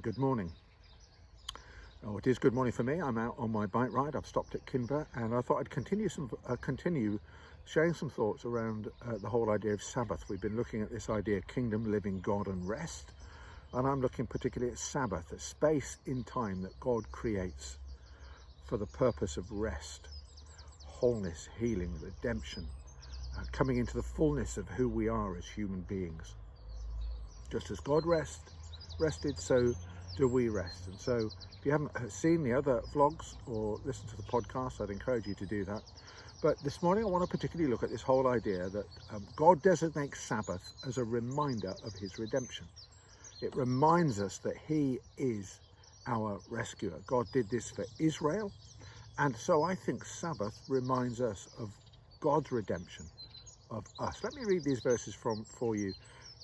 Good morning. Oh, it is good morning for me. I'm out on my bike ride. I've stopped at Kinver, and I thought I'd continue sharing some thoughts around the whole idea of Sabbath. We've been looking at this idea of kingdom, living God and rest, and I'm looking particularly at Sabbath, a space in time that God creates for the purpose of rest, wholeness, healing, redemption, coming into the fullness of who we are as human beings. Just as God rested, so do we rest. And so if you haven't seen the other vlogs or listened to the podcast, I'd encourage you to do that. But this morning I want to particularly look at this whole idea that God designates Sabbath as a reminder of his redemption. It reminds us that he is our rescuer. God did this for Israel, and so I think Sabbath reminds us of God's redemption of us. Let me read these verses for you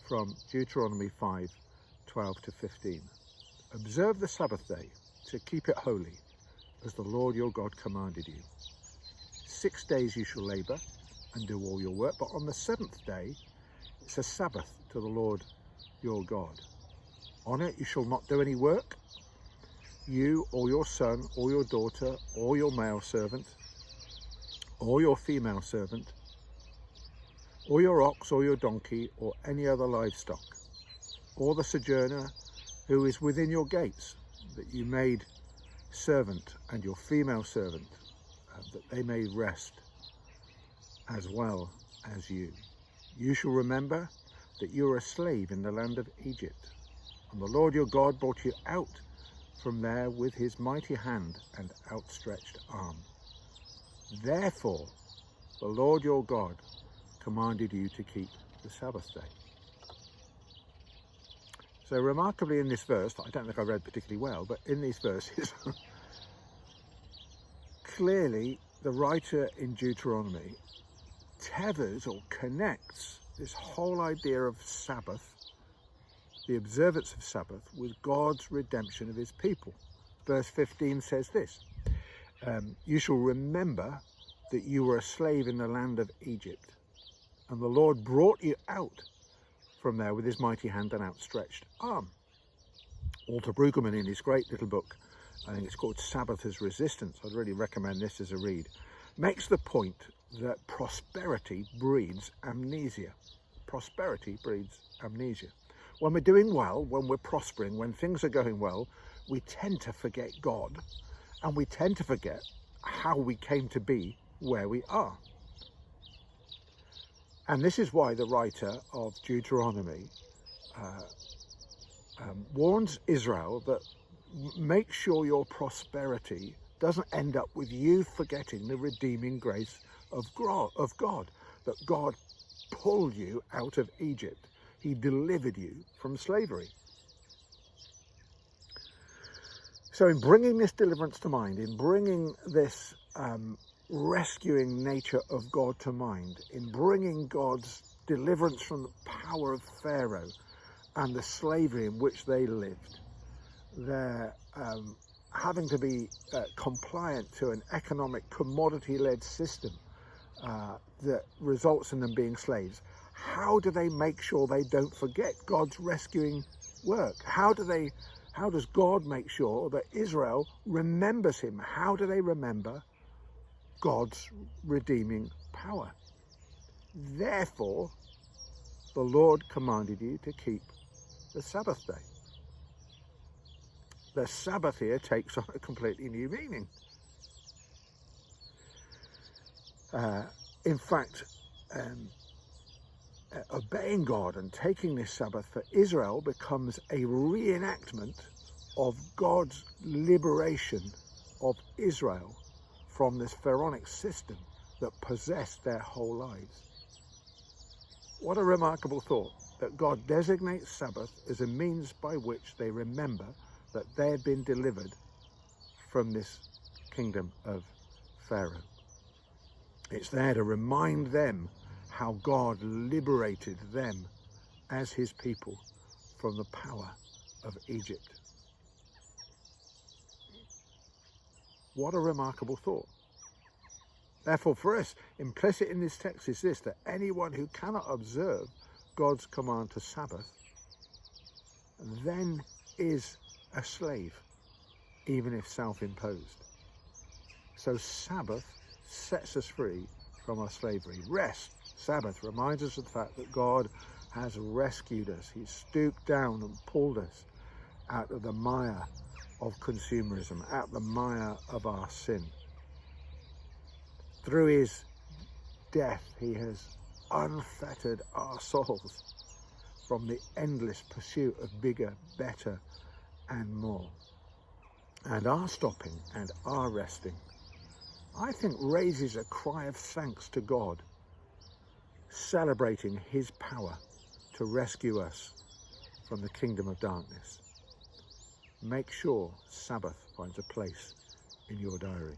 from Deuteronomy 5:12 to 15. Observe the Sabbath day to keep it holy, as the Lord your God commanded you. 6 days you shall labor and do all your work, but on the seventh day it's a Sabbath to the Lord your God. On it you shall not do any work, you or your son or your daughter or your male servant or your female servant or your ox or your donkey or any other livestock, or the sojourner who is within your gates, that you made servant and your female servant, that they may rest as well as you. You shall remember that you were a slave in the land of Egypt, and the Lord your God brought you out from there with his mighty hand and outstretched arm. Therefore, the Lord your God commanded you to keep the Sabbath day. So remarkably in this verse, I don't think I read particularly well, but in these verses, clearly the writer in Deuteronomy tethers or connects this whole idea of Sabbath, the observance of Sabbath, with God's redemption of his people. Verse 15 says this, you shall remember that you were a slave in the land of Egypt, and the Lord brought you out from there with his mighty hand and outstretched arm. Walter Brueggemann, in his great little book, I think it's called Sabbath as Resistance, I'd really recommend this as a read, makes the point that prosperity breeds amnesia. Prosperity breeds amnesia. When we're doing well, when we're prospering, when things are going well, we tend to forget God, and we tend to forget how we came to be where we are. And this is why the writer of Deuteronomy warns Israel that make sure your prosperity doesn't end up with you forgetting the redeeming grace of God, that God pulled you out of Egypt. He delivered you from slavery. So in bringing this deliverance to mind, in bringing this rescuing nature of God to mind, in bringing God's deliverance from the power of Pharaoh and the slavery in which they lived, they're having to be compliant to an economic commodity-led system that results in them being slaves. How do they make sure they don't forget God's rescuing work? How does God make sure that Israel remembers him? How do they remember God's redeeming power? Therefore, the Lord commanded you to keep the Sabbath day. The Sabbath here takes on a completely new meaning. In fact, obeying God and taking this Sabbath for Israel becomes a reenactment of God's liberation of Israel from this pharaonic system that possessed their whole lives. What a remarkable thought, that God designates Sabbath as a means by which they remember that they had been delivered from this kingdom of Pharaoh. It's there to remind them how God liberated them as his people from the power of Egypt. What a remarkable thought. Therefore, for us, implicit in this text is this, that anyone who cannot observe God's command to Sabbath then is a slave, even if self-imposed. So Sabbath sets us free from our slavery. Rest, Sabbath, reminds us of the fact that God has rescued us. He's stooped down and pulled us out of the mire of consumerism, out of the mire of our sin. Through his death, he has unfettered our souls from the endless pursuit of bigger, better, and more. And our stopping and our resting, I think, raises a cry of thanks to God, celebrating his power to rescue us from the kingdom of darkness. Make sure Sabbath finds a place in your diary.